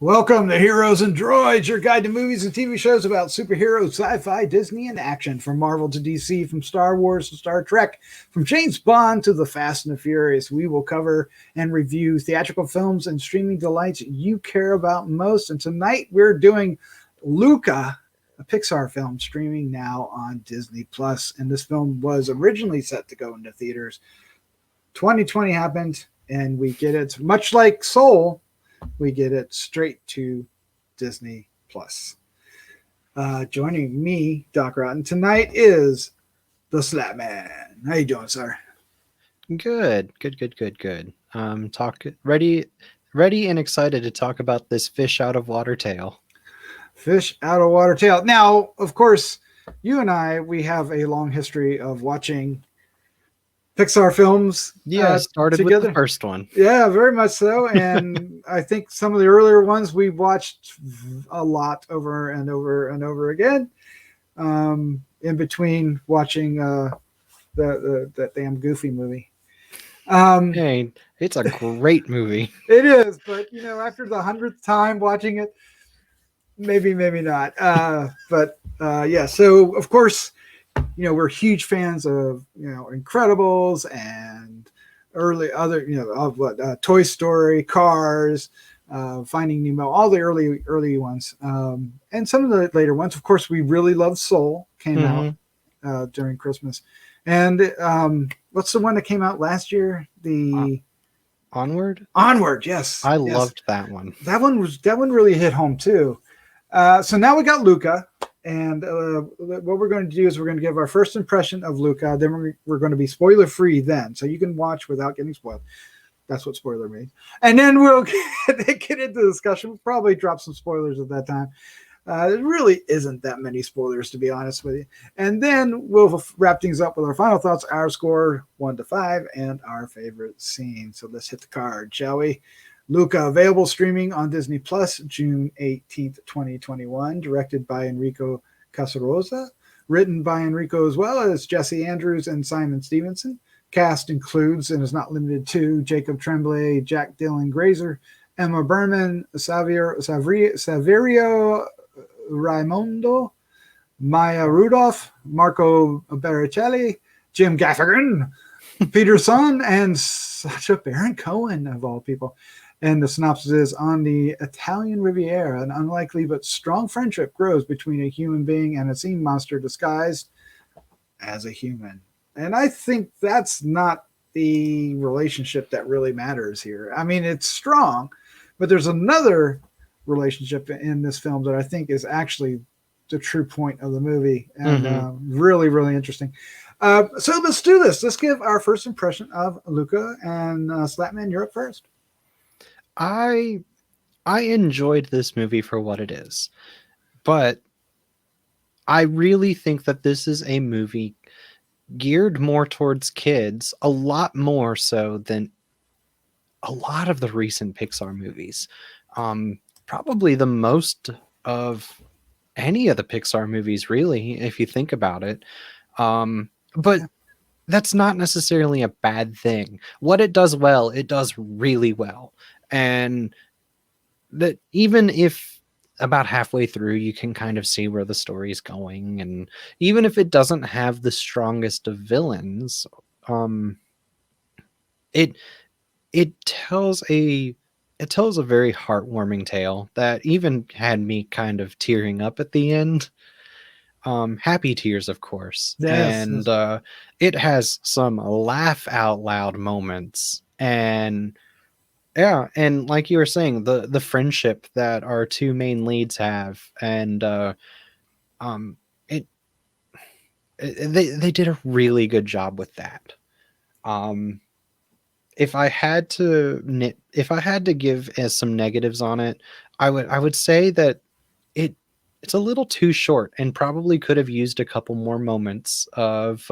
Welcome to Heroes and Droids, your guide to movies and TV shows about superheroes, sci-fi, Disney, and action. From Marvel to DC, from Star Wars to Star Trek, from James Bond to the Fast and the Furious, we will cover and review theatrical films and streaming delights you care about most. And tonight we're doing Luca, a Pixar film streaming now on Disney+. And this film was originally set to go into theaters. 2020 happened, and we get it, much like Soul, we get it straight to Disney+. Joining me, Doc Rotten, tonight is the Slattman. How you doing, sir? Good. Ready and excited to talk about this fish out of water tale. Fish out of water tale. Now, of course, you and I, we have a long history of watching Pixar films. Started together with the first one. Yeah, very much so. And I think some of the earlier ones we watched a lot over and over and over again. In between watching that damn Goofy movie. Hey, it's a great movie. It is, but after the 100th time watching it, maybe not. Yeah. So of course, we're huge fans of Incredibles and early other Toy Story, Cars, Finding Nemo, all the early ones, and some of the later ones. Of course, we really loved Soul. Came out during Christmas, and what's the one that came out last year? The Onward. Yes, I loved that one. That one really hit home too. So now we got Luca. And what we're going to do is we're going to give our first impression of Luca. Then we're going to be spoiler free then. So you can watch without getting spoiled. That's what spoiler means. And then we'll get into the discussion. We'll probably drop some spoilers at that time. There really isn't that many spoilers, to be honest with you. And then we'll wrap things up with our final thoughts, our score 1 to 5, and our favorite scene. So let's hit the card, shall we? Luca, available streaming on Disney+, June 18th, 2021, directed by Enrico Casarosa, written by Enrico as well as Jesse Andrews and Simon Stevenson. Cast includes and is not limited to Jacob Tremblay, Jack Dylan Grazer, Emma Berman, Saverio Raimondo, Maya Rudolph, Marco Baricelli, Jim Gaffigan, Peter Son, and Sacha Baron Cohen, of all people. And the synopsis is, on the Italian Riviera, an unlikely but strong friendship grows between a human being and a sea monster disguised as a human. And I think that's not the relationship that really matters here. I mean, it's strong, but there's another relationship in this film that I think is actually the true point of the movie. And really, really interesting. So let's do this. Let's give our first impression of Luca. And Slattman, you're up first. I enjoyed this movie for what it is, but I really think that this is a movie geared more towards kids, a lot more so than a lot of the recent Pixar movies. Probably the most of any of the Pixar movies, really, if you think about it. But that's not necessarily a bad thing. What it does well, it does really well. And that even if about halfway through you can kind of see where the story is going, and even if it doesn't have the strongest of villains, it tells a very heartwarming tale that even had me kind of tearing up at the end. Happy tears, of course. Yes, and it has some laugh out loud moments, and yeah, and like you were saying, the friendship that our two main leads have, and they did a really good job with that. If I had to give some negatives on it, I would say that it's a little too short and probably could have used a couple more moments of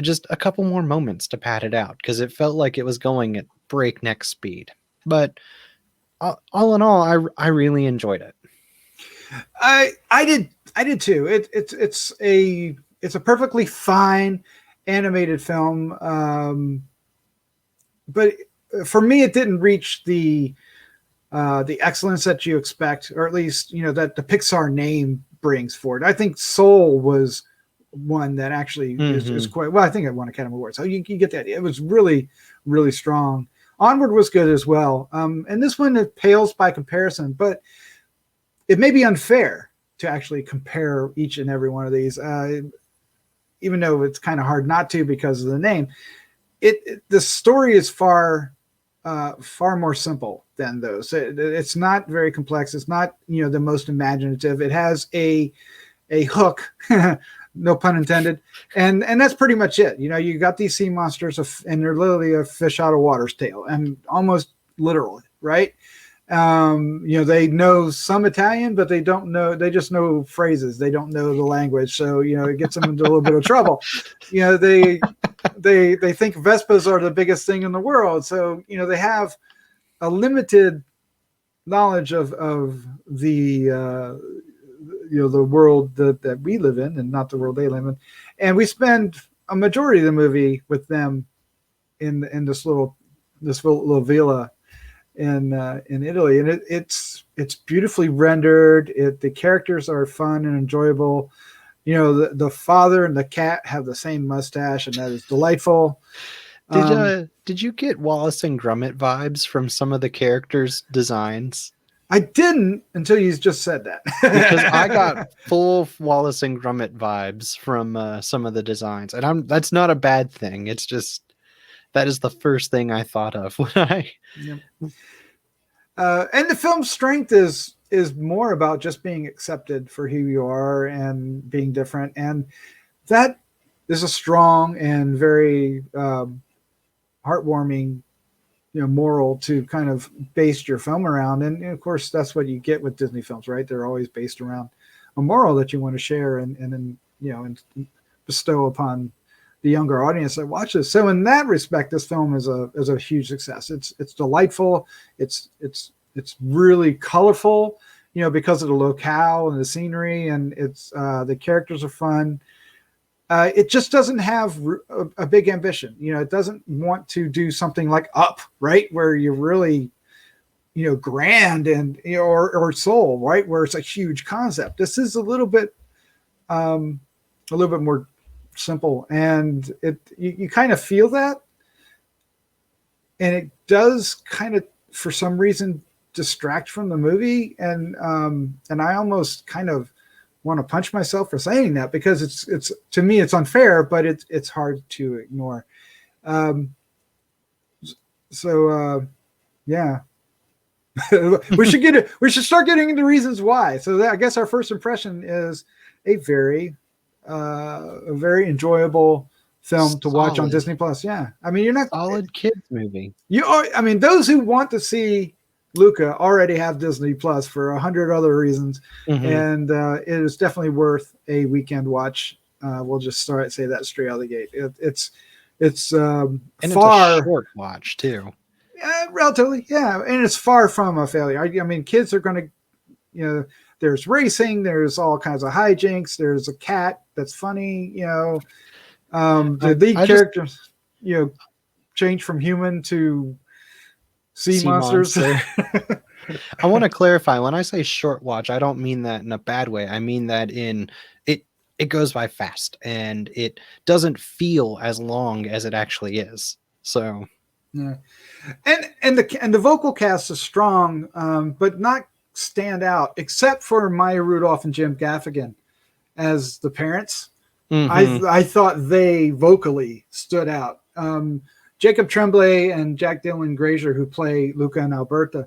just a couple more moments to pad it out, because it felt like it was going at breakneck speed. But all in all, I really enjoyed it. I did too. It's a perfectly fine animated film, but for me, it didn't reach the the excellence that you expect, or at least that the Pixar name brings forward. I think Soul was one that actually is quite well. I think it won Academy Awards, so you get the idea. It was really, really strong. Onward was good as well, and this one it pales by comparison, but it may be unfair to actually compare each and every one of these, even though it's kind of hard not to because of the name. The story is far more simple than those. It's not very complex. It's not the most imaginative. It has a hook, no pun intended, and that's pretty much it. You got these sea monsters, and they're literally a fish out of water's tail, and almost literally, right? They know some Italian, but they don't know. They just know phrases. They don't know the language, so it gets them into a little bit of trouble. They think Vespas are the biggest thing in the world, so they have a limited knowledge of the the world that we live in, and not the world they live in. And we spend a majority of the movie with them in this little villa in Italy, and it's beautifully rendered. The characters are fun and enjoyable. The father and the cat have the same mustache, and that is delightful. Did you get Wallace and Gromit vibes from some of the characters' designs? I didn't until you just said that. Because I got full Wallace and Gromit vibes from some of the designs, and that's not a bad thing. It's just that is the first thing I thought of when I. Yep. And the film's strength is more about just being accepted for who you are and being different, and that is a strong and very heartwarming moral to kind of base your film around. And of course that's what you get with Disney films, right? They're always based around a moral that you want to share and bestow upon the younger audience that watches. So in that respect, this film is a huge success. It's delightful. It's really colorful, because of the locale and the scenery, and it's the characters are fun. It just doesn't have a big ambition. It doesn't want to do something like Up, right? Where you're really, grand and, or Soul, right? Where it's a huge concept. This is a little bit more simple, and you kind of feel that. And it does kind of, for some reason, distract from the movie. And I almost kind of want to punch myself for saying that, because it's to me it's unfair, but it's hard to ignore. Yeah. we should start getting into reasons why. So I guess our first impression is a very enjoyable film to watch on Disney Plus. Yeah, I mean, you're not solid kids movie. Those who want to see Luca already have Disney Plus for 100 other reasons, and it is definitely worth a weekend watch. We'll just say that straight out of the gate. It's and it's a short watch too. Relatively, yeah, and it's far from a failure. I mean, kids are going to, there's racing, there's all kinds of hijinks, there's a cat that's funny, the lead characters, change from human to sea monsters. I want to clarify, when I say short watch, I don't mean that in a bad way. I mean that it goes by fast, and it doesn't feel as long as it actually is. So yeah, and the vocal cast is strong, but not stand out, except for Maya Rudolph and Jim Gaffigan as the parents. I thought they vocally stood out. Jacob Tremblay and Jack Dylan Grazer, who play Luca and Alberto,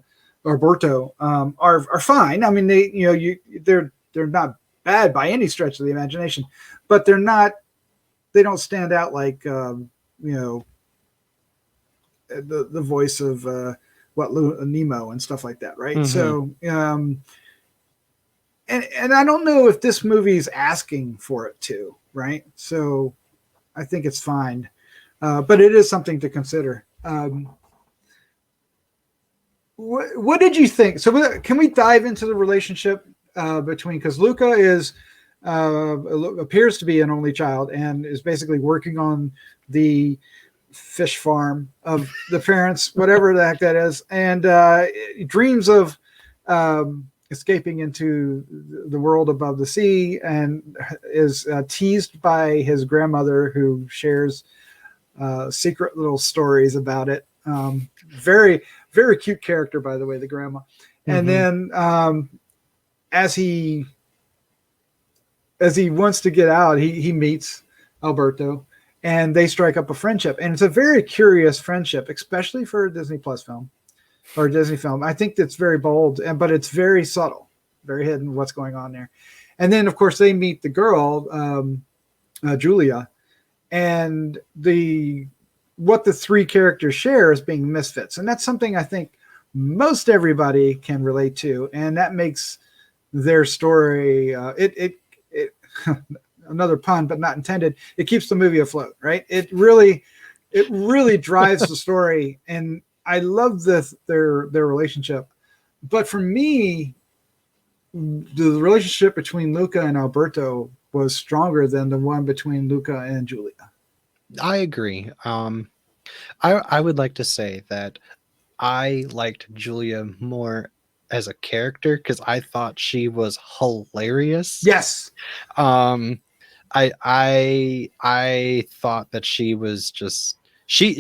are fine. I mean, they're not bad by any stretch of the imagination, but they don't stand out like the voice of Nemo and stuff like that, right? So and I don't know if this movie is asking for it to, right? So I think it's fine, but it is something to consider. What did you think? So can we dive into the relationship between, because Luca appears to be an only child and is basically working on the fish farm of the parents, whatever the heck that is, and dreams of escaping into the world above the sea, and is teased by his grandmother, who shares secret little stories about it. Very, very cute character, by the way, the grandma. And then as he wants to get out, he meets Alberto, and they strike up a friendship. And it's a very curious friendship, especially for a Disney Plus film or a Disney film. I think that's very bold, but it's very subtle, very hidden what's going on there. And then, of course, they meet the girl, Julia, and what the three characters share is being misfits. And that's something I think most everybody can relate to. And that makes their story, another pun, but not intended. It keeps the movie afloat, right? It really drives the story. And I love their relationship. But for me, the relationship between Luca and Alberto was stronger than the one between Luca and Julia. I agree. I would like to say that I liked Julia more as a character because I thought she was hilarious. Yes. I thought that she was just she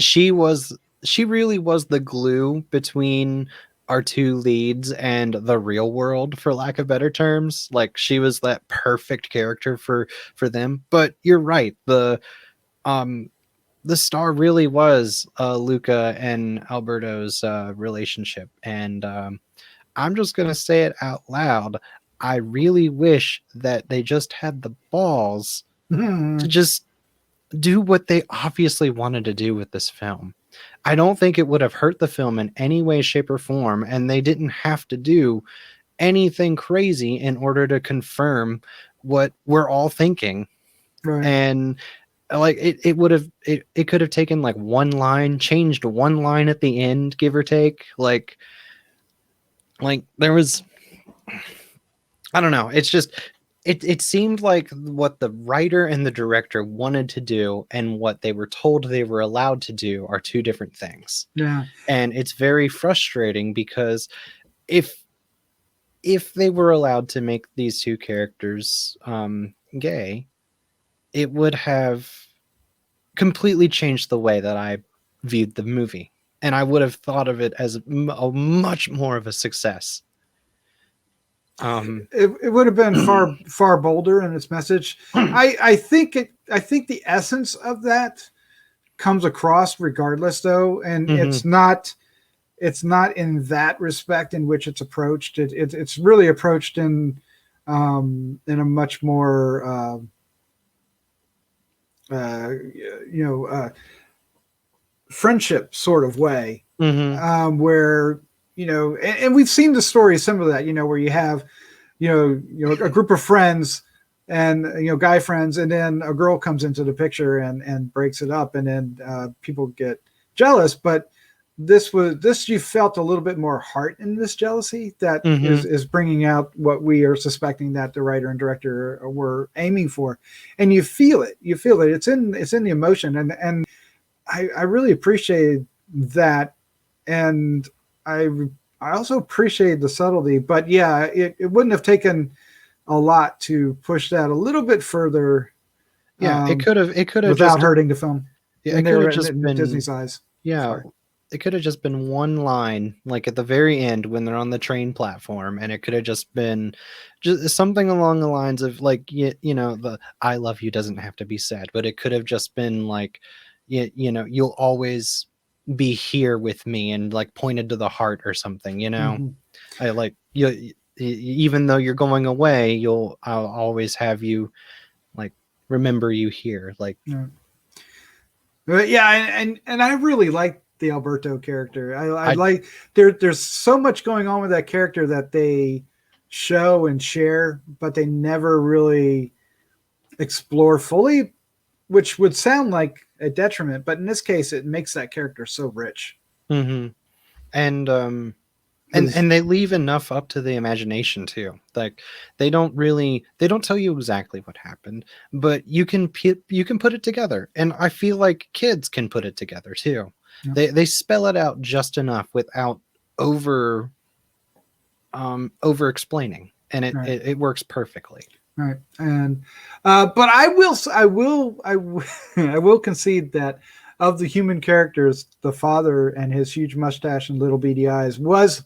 really was the glue between our two leads and the real world, for lack of better terms. Like, she was that perfect character for them. But you're right, the star really was Luca and Alberto's relationship. And I'm just gonna say it out loud, I really wish that they just had the balls to just do what they obviously wanted to do with this film. I don't think it would have hurt the film in any way, shape, or form, and they didn't have to do anything crazy in order to confirm what we're all thinking. Right. And like, it could have taken like one line, changed one line at the end, give or take. Like there was, I don't know. It's just, it seemed like what the writer and the director wanted to do and what they were told they were allowed to do are two different things. Yeah. And it's very frustrating because if they were allowed to make these two characters gay, it would have completely changed the way that I viewed the movie. And I would have thought of it as a much more of a success. It would have been far bolder in its message. I think the essence of that comes across regardless, though, and it's not in that respect in which it's approached. It's really approached in a much more friendship sort of way, where, and we've seen the story, some of that, where you have, a group of friends and, guy friends, and then a girl comes into the picture and breaks it up, and then people get jealous. But this you felt a little bit more heart in this jealousy that is bringing out what we are suspecting that the writer and director were aiming for. And you feel it. It's in the emotion. And I really appreciated that. And I also appreciate the subtlety, but yeah, it wouldn't have taken a lot to push that a little bit further. Yeah, it could have without just hurting the film. Yeah, it could have just in been Disney's eyes. Yeah, Sorry. It could have just been one line, like at the very end when they're on the train platform, and it could have just been just something along the lines of like, the "I love you" doesn't have to be said, but it could have just been like, you'll always be here with me, and like pointed to the heart or something. I like you, even though you're going away, I'll always have you, like, remember you here, like. Yeah. But yeah, and I really like the Alberto character. I like there's so much going on with that character that they show and share, but they never really explore fully, which would sound like a detriment, but in this case it makes that character so rich. And And they leave enough up to the imagination too. Like they don't tell you exactly what happened, but you can put it together. And I feel like kids can put it together too. Yeah. They spell it out just enough without over explaining, and Right. it works perfectly. Right. And but I will concede that of the human characters, the father and his huge mustache and little beady eyes was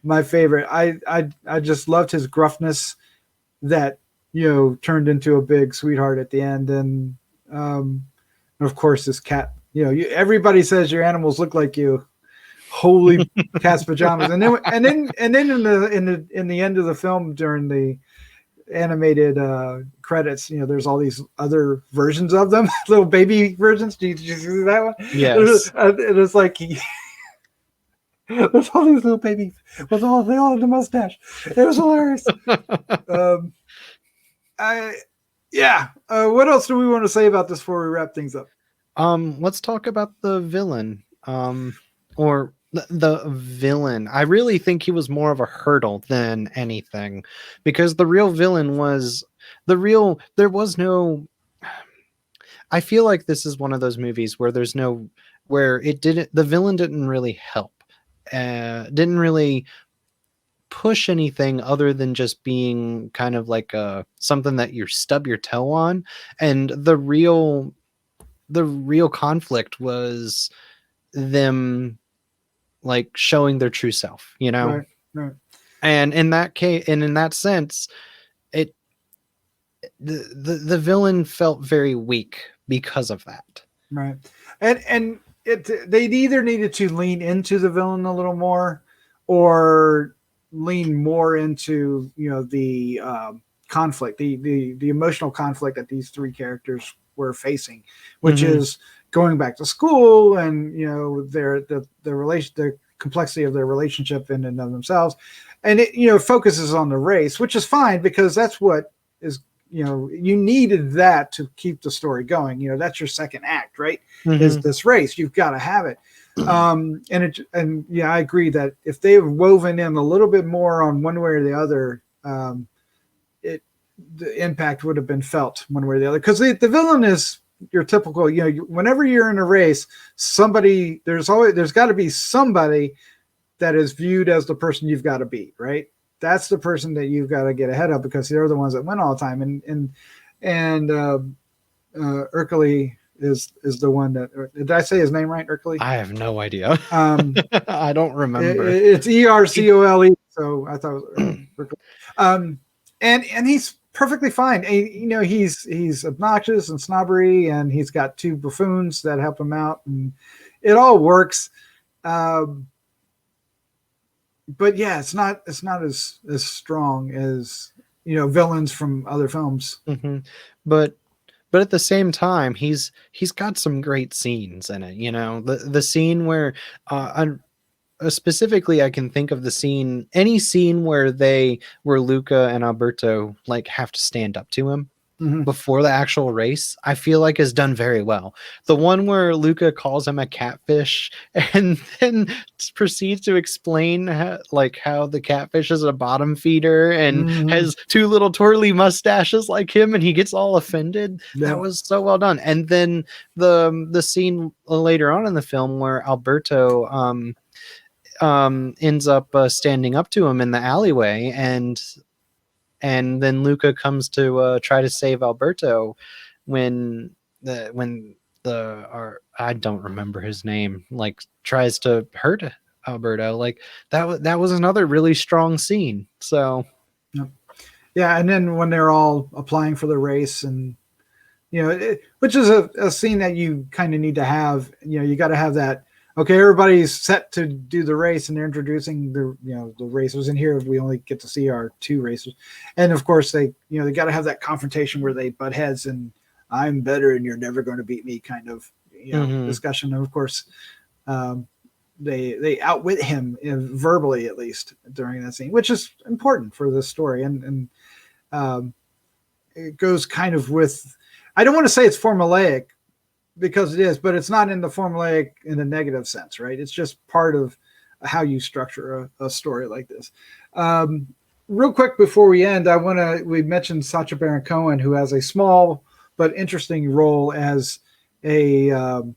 my favorite. I just loved his gruffness that, turned into a big sweetheart at the end. And of course this cat, everybody says your animals look like you. Holy cat's pajamas. And then in the end of the film, during the animated credits, there's all these other versions of them, little baby versions. Did you see that one? Yes. It was like there's all these little babies they all have the mustache. It was hilarious. What else do we want to say about this before we wrap things up? Let's talk about the villain. Or the villain. I really think he was more of a hurdle than anything, because the real villain was there was no. I feel like this is one of those movies where the villain didn't really help, didn't really push anything other than just being kind of like something that you stub your toe on. And the real conflict was them like showing their true self, Right. And in that case, and in that sense, the villain felt very weak because of that. Right. And they either needed to lean into the villain a little more, or lean more into, the conflict, the emotional conflict that these three characters were facing, which is going back to school, and the complexity of their relationship in and of themselves. And it focuses on the race, which is fine, because that's what is, you needed that to keep the story going. That's your second act, right? Is this race. You've got to have it. I agree that if they have woven in a little bit more on one way or the other, the impact would have been felt one way or the other. Because the villain is your typical, whenever you're in a race, there's got to be somebody that is viewed as the person you've got to beat, right? That's the person that you've got to get ahead of, because they're the ones that win all the time. And Urkeley is the one that, did I say his name right? Urkeley? I have no idea. I don't remember. It's Ercole. So I thought it was Urkeley. And he's perfectly fine. And, he's obnoxious and snobbery, and he's got two buffoons that help him out, and it all works. But yeah, it's not as strong as, villains from other films. But at the same time, he's got some great scenes in it. The scene where specifically, I can think of any scene where Luca and Alberto like have to stand up to him before the actual race, I feel like is done very well. The one where Luca calls him a catfish and then proceeds to explain how the catfish is a bottom feeder and has two little twirly mustaches like him, and he gets all offended. Yeah. That was so well done. And then the scene later on in the film where Alberto ends up standing up to him in the alleyway, and then Luca comes to try to save Alberto when I don't remember his name, like tries to hurt Alberto. Like that was another really strong scene. So yeah, and then when they're all applying for the race, and which is a scene that you kind of need to have. You got to have that. Okay, everybody's set to do the race, and they're introducing the racers. And here we only get to see our two racers, and of course they got to have that confrontation where they butt heads and I'm better and you're never going to beat me kind of discussion. And of course, they outwit him verbally, at least during that scene, which is important for the story, and it goes kind of with. I don't want to say it's formulaic, because it is, but it's not in the formulaic in a negative sense, right? It's just part of how you structure a story like this. Real quick before we end, we mentioned Sacha Baron Cohen, who has a small but interesting role as a God,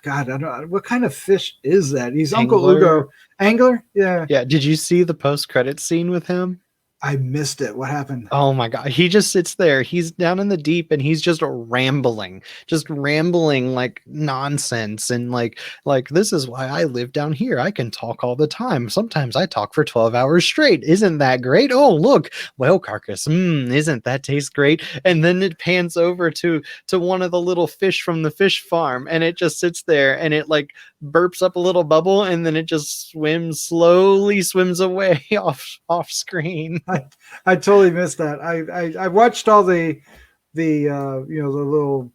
I don't know, what kind of fish is that? He's Uncle Ugo. Angler? Yeah. Yeah. Did you see the post-credit scene with him? I missed it. What happened? Oh my God. He just sits there. He's down in the deep and he's just rambling like nonsense. And like, this is why I live down here. I can talk all the time. Sometimes I talk for 12 hours straight. Isn't that great? Oh, look, whale carcass. Isn't that taste great? And then it pans over to one of the little fish from the fish farm. And it just sits there and it like burps up a little bubble. And then it just slowly swims away off screen. I totally missed that. I watched all the little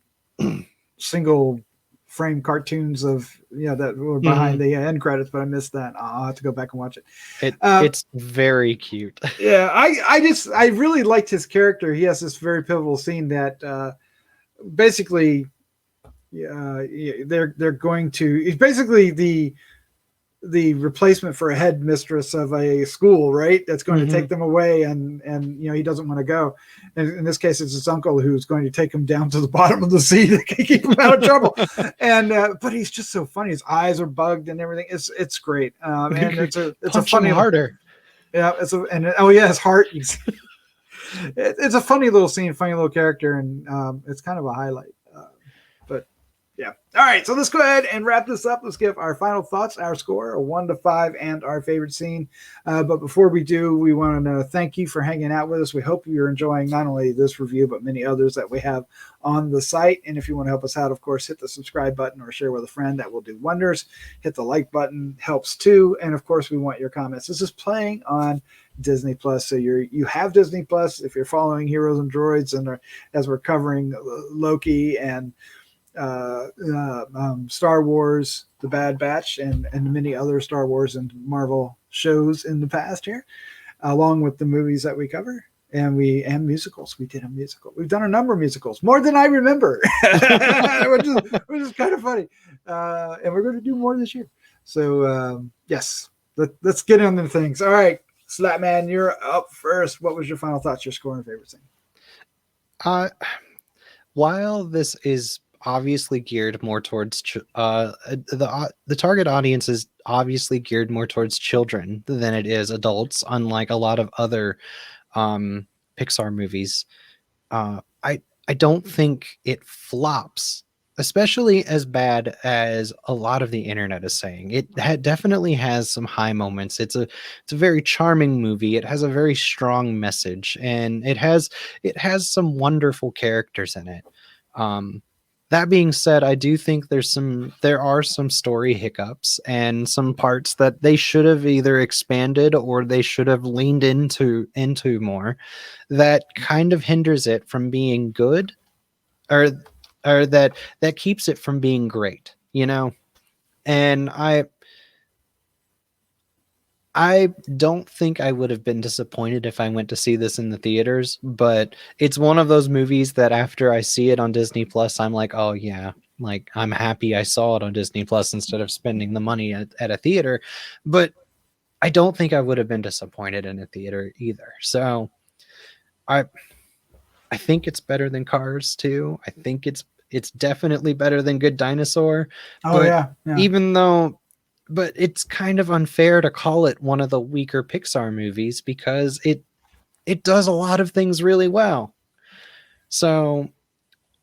single frame cartoons of that were behind the end credits, but I missed that. I'll have to go back and watch it. It's very cute. Yeah, I really liked his character. He has this very pivotal scene that basically they're going to. He's basically the replacement for a headmistress of a school, right? That's going to take them away, and he doesn't want to go. And in this case, it's his uncle who's going to take him down to the bottom of the sea to keep him out of trouble. And but he's just so funny. His eyes are bugged and everything. It's great. And it's a funny harder. Yeah, his heart. It's a funny little scene, funny little character, and it's kind of a highlight. Yeah. All right. So let's go ahead and wrap this up. Let's give our final thoughts, our score, a 1 to 5, and our favorite scene. But before we do, we want to thank you for hanging out with us. We hope you're enjoying not only this review, but many others that we have on the site. And if you want to help us out, of course, hit the subscribe button or share with a friend. That will do wonders. Hit the like button, helps too. And of course, we want your comments. This is playing on Disney Plus, so you have Disney Plus. If you're following Heroes and Droids, and as we're covering Loki and Star Wars, The Bad Batch, and many other Star Wars and Marvel shows in the past here, along with the movies that we cover, and musicals. We did a musical. We've done a number of musicals, more than I remember, which is kind of funny. And we're going to do more this year. So yes, let's get into things. All right, Slattman, you're up first. What was your final thoughts, your score and favorite scene? While this is obviously geared more towards the target audience is obviously geared more towards children than it is adults, unlike a lot of other Pixar movies. I don't think it flops, especially as bad as a lot of the internet is saying. It definitely has some high moments. It's a very charming movie. It has a very strong message, and it has some wonderful characters in it. That being said, I do think there are some story hiccups and some parts that they should have either expanded or they should have leaned into more, that kind of hinders it from being good, or that keeps it from being great, And I don't think I would have been disappointed if I went to see this in the theaters, but it's one of those movies that after I see it on Disney Plus, I'm like, oh yeah, like I'm happy I saw it on Disney Plus instead of spending the money at a theater. But I don't think I would have been disappointed in a theater either. So I think it's better than Cars 2. I think it's definitely better than Good Dinosaur. Oh yeah. But it's kind of unfair to call it one of the weaker Pixar movies because it does a lot of things really well. So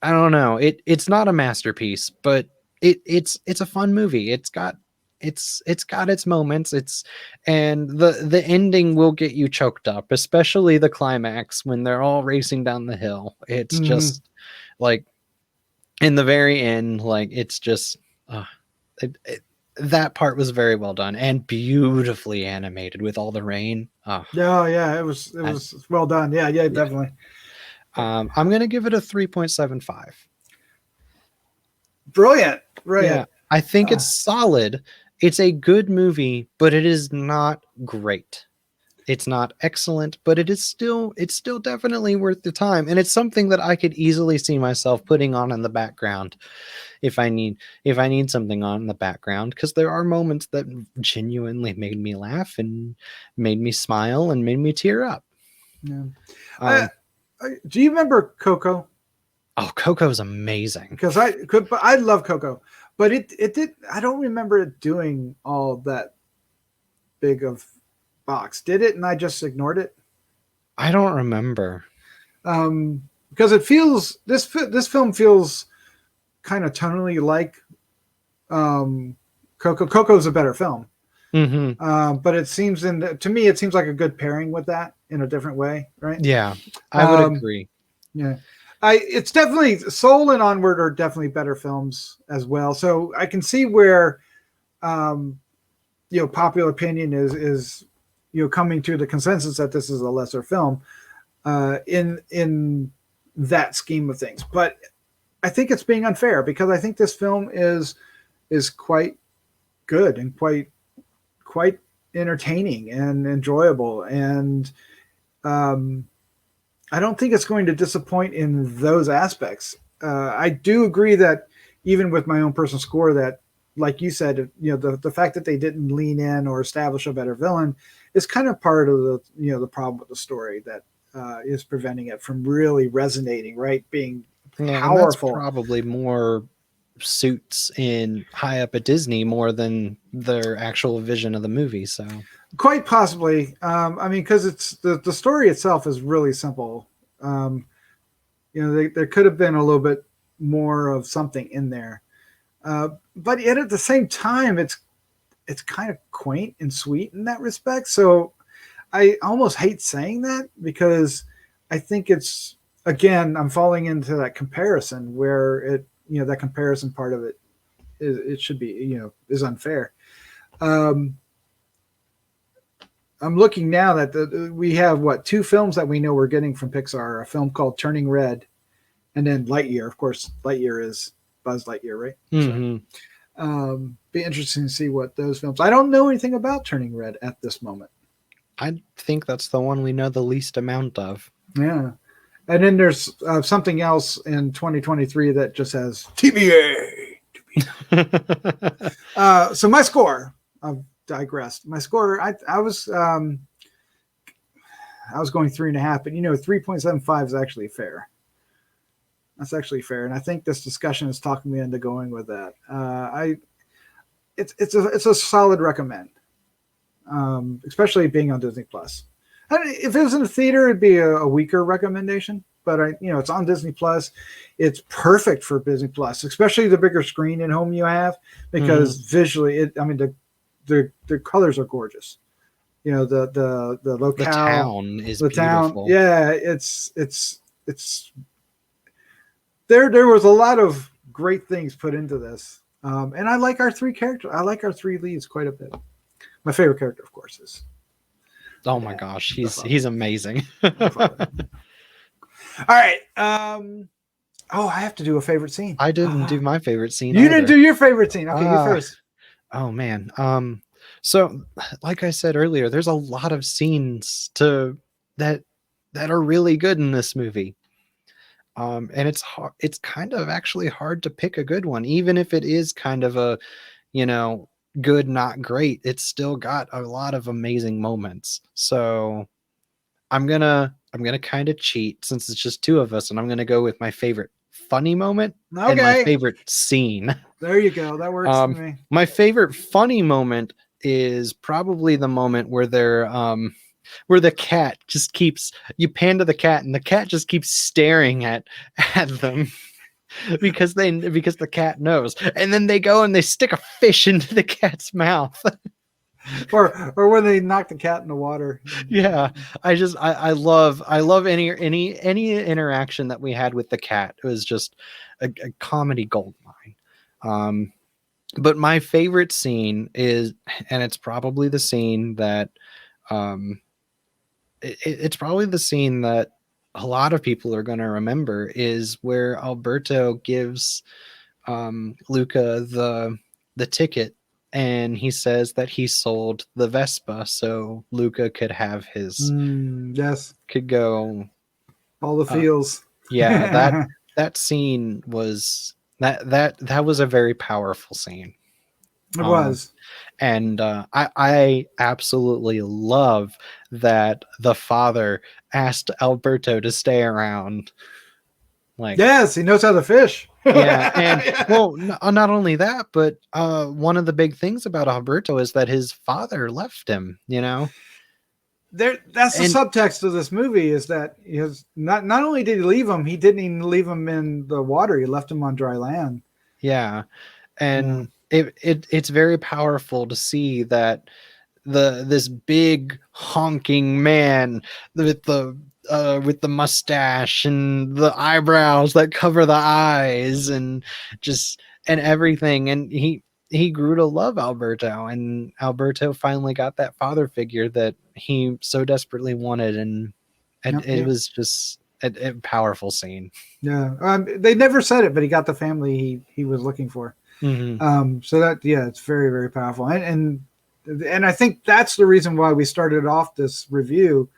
I don't know. It's not a masterpiece, but it's a fun movie. It's got its moments. And the ending will get you choked up, especially the climax when they're all racing down the hill. It's just like in the very end, like it's just that part was very well done and beautifully animated with all the rain. Oh yeah, it was well done. Yeah, definitely. I'm gonna give it a 3.75. Brilliant. Yeah, I think it's solid. It's a good movie, but it is not great. It's not excellent, but it's still definitely worth the time, and it's something that I could easily see myself putting on in the background if I need something on in the background, because there are moments that genuinely made me laugh and made me smile and made me tear up. Yeah. Um, Do you remember Coco? oh, Coco's amazing. Because I love Coco, but it did. I don't remember it doing all that big of box. Did it? And I just ignored it. I don't remember. Because it feels this film feels kind of tonally like Coco. Coco's a better film, but it seems to me it seems like a good pairing with that in a different way, right? Yeah, I would agree. Yeah, it's definitely Soul and Onward are definitely better films as well. So I can see where popular opinion is coming to the consensus that this is a lesser film in that scheme of things. But I think it's being unfair because I think this film is quite good and quite entertaining and enjoyable, and I don't think it's going to disappoint in those aspects. I do agree that even with my own personal score, that like you said, the fact that they didn't lean in or establish a better villain is kind of part of the problem with the story that is preventing it from really resonating, right? Being powerful. That's probably more suits in high up at Disney more than their actual vision of the movie. So quite possibly. I mean, because it's the story itself is really simple. There could have been a little bit more of something in there. But yet at the same time, it's kind of quaint and sweet in that respect. So I almost hate saying that because I think it's, again, I'm falling into that comparison where that comparison part of it should be, is unfair. I'm looking now that we have two films that we know we're getting from Pixar, a film called Turning Red and then Lightyear. Of course, Lightyear is Buzz Lightyear, right? Mm-hmm. So, be interesting to see what those films. I don't know anything about Turning Red at this moment. I think that's the one we know the least amount of. Yeah, and then there's something else in 2023 that just has TBA. So my score. I've digressed. My score. I was going 3.5, but 3.75 is actually fair. That's actually fair, and I think this discussion is talking me into going with that. It's a solid recommend, especially being on Disney Plus. If it was in the theater, it'd be a weaker recommendation. But it's on Disney Plus. It's perfect for Disney Plus, especially the bigger screen at home you have, because visually, the colors are gorgeous. The locale, the town is the beautiful. Town, yeah, it's. There was a lot of great things put into this. And I like our three characters. I like our three leads quite a bit. My favorite character, of course, is. Oh my gosh, he's amazing. All right. I have to do a favorite scene. I didn't do my favorite scene. You didn't do your favorite scene. Okay, you first. Oh man. So like I said earlier, there's a lot of scenes that are really good in this movie. And it's kind of actually hard to pick a good one, even if it is kind of a, good, not great. It's still got a lot of amazing moments. So I'm gonna kind of cheat since it's just two of us, and I'm gonna go with my favorite funny moment and my favorite scene. There you go. That works for me. My favorite funny moment is probably the moment where they're where the cat just keeps, you pan to the cat and the cat just keeps staring at them because the cat knows, and then they go and they stick a fish into the cat's mouth. or when they knock the cat in the water. Yeah, I love any interaction that we had with the cat. It was just a comedy goldmine. But my favorite scene is, and it's probably the scene that it's probably the scene that a lot of people are going to remember, is where Alberto gives Luca the ticket and he says that he sold the Vespa so Luca could have his Yes, could go. all the Uh, feels. yeah, It that scene was that was a very powerful scene. was. And I absolutely love that the father asked Alberto to stay around. Like, Yes, he knows how to fish. yeah, and Yeah. well, not only that, but one of the big things about Alberto is that his father left him. That's the And subtext of this movie is that he has not only did he leave him, he didn't even leave him in the water. He left him on dry land. yeah, Yeah. and it's very powerful to see that this big honking man with the mustache and the eyebrows that cover the eyes and just and everything, and he grew to love Alberto, and Alberto finally got that father figure that he so desperately wanted, and Yep, it yep. was just a powerful scene. Yeah. They never said it, but he got the family he was looking for. Mm-hmm. So that, yeah, it's very, very powerful. And I think that's the reason why we started off this review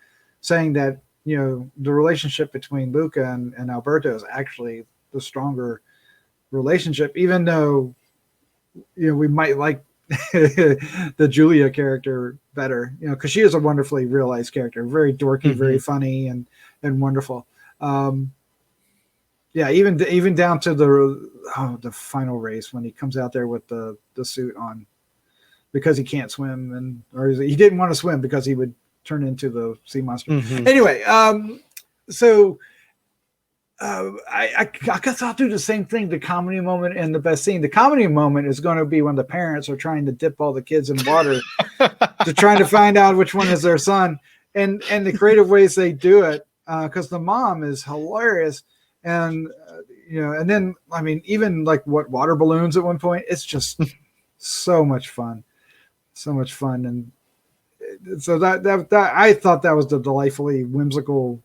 saying that, the relationship between Luca and Alberto is actually the stronger relationship, even though, we might like the Julia character better, because she is a wonderfully realized character, very dorky, very funny and wonderful. Yeah, even down to the final race when he comes out there with the suit on because he can't swim or he didn't want to swim because he would turn into the sea monster. Mm-hmm. Anyway, so I guess I'll do the same thing. The comedy moment and the best scene. The comedy moment is going to be when the parents are trying to dip all the kids in water to trying to find out which one is their son, and the creative ways they do it. Because the mom is hilarious, and and then I mean, even like what water balloons at one point. It's just so much fun, and so that I thought that was the delightfully whimsical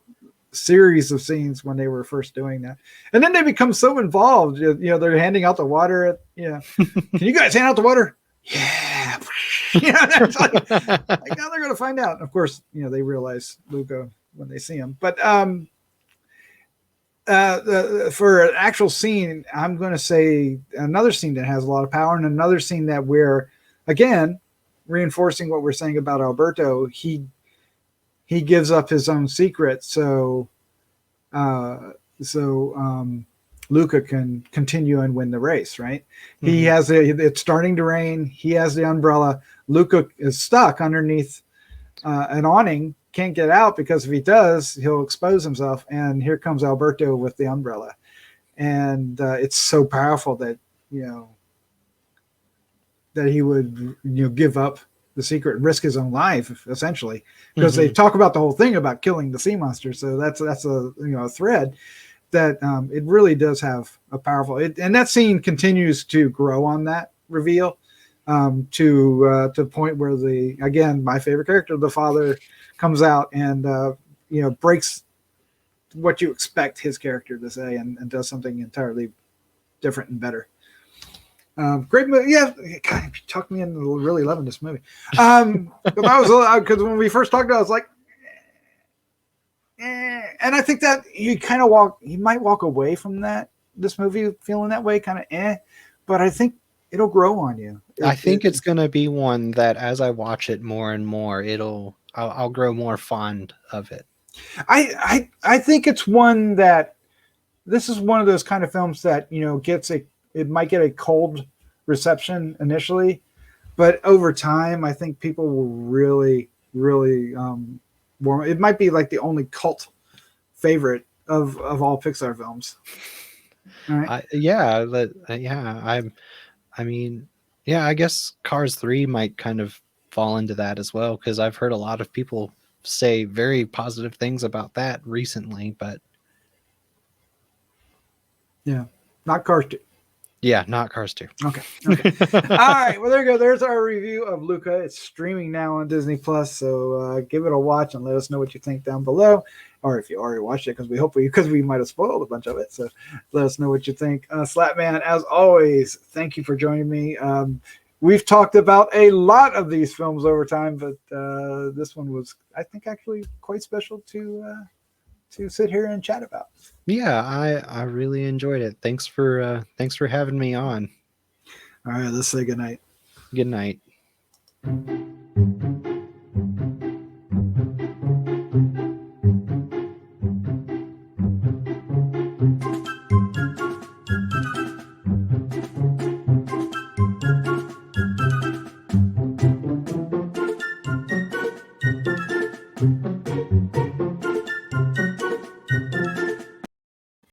series of scenes when they were first doing that, and then they become so involved. They're handing out the water. Can you guys hand out the water? Yeah. That's like now they're gonna find out. Of course, they realize Luca when they see him. But for an actual scene, I'm going to say another scene that has a lot of power, and another scene that we're again reinforcing what we're saying about Alberto. He gives up his own secret, so Luca can continue and win the race. Right? Mm-hmm. He has it's starting to rain. He has the umbrella. Luca is stuck underneath an awning, can't get out because if he does, he'll expose himself. And here comes Alberto with the umbrella, and it's so powerful that that he would give up the secret and risk his own life essentially, because they talk about the whole thing about killing the sea monster. So that's a thread that it really does have a powerful. And that scene continues to grow on that reveal. To the point where again, my favorite character, the father, comes out and breaks what you expect his character to say and does something entirely different and better. Great movie. Yeah, God, you talked me into really loving this movie. Because when we first talked about it, I was like, and I think that you might walk away from this movie feeling that way, kind of but I think it'll grow on you. I think it's going to be one that as I watch it more and more, I'll grow more fond of it. I think it's one that this is one of those kind of films that, it might get a cold reception initially, but over time, I think people will really, really warm. It might be like the only cult favorite of all Pixar films. All right. I guess Cars 3 might kind of fall into that as well, because I've heard a lot of people say very positive things about that recently, but yeah, not Cars 2. Yeah, not Cars 2. Okay. All right. Well, there you go. There's our review of Luca. It's streaming now on Disney Plus, so give it a watch and let us know what you think down below, or if you already watched it, because we might have spoiled a bunch of it. So let us know what you think. Slattman, as always, thank you for joining me. we've talked about a lot of these films over time, but this one was, I think, actually quite special to sit here and chat about. Yeah, I really enjoyed it. Thanks for having me on. All right, let's say goodnight. Good night.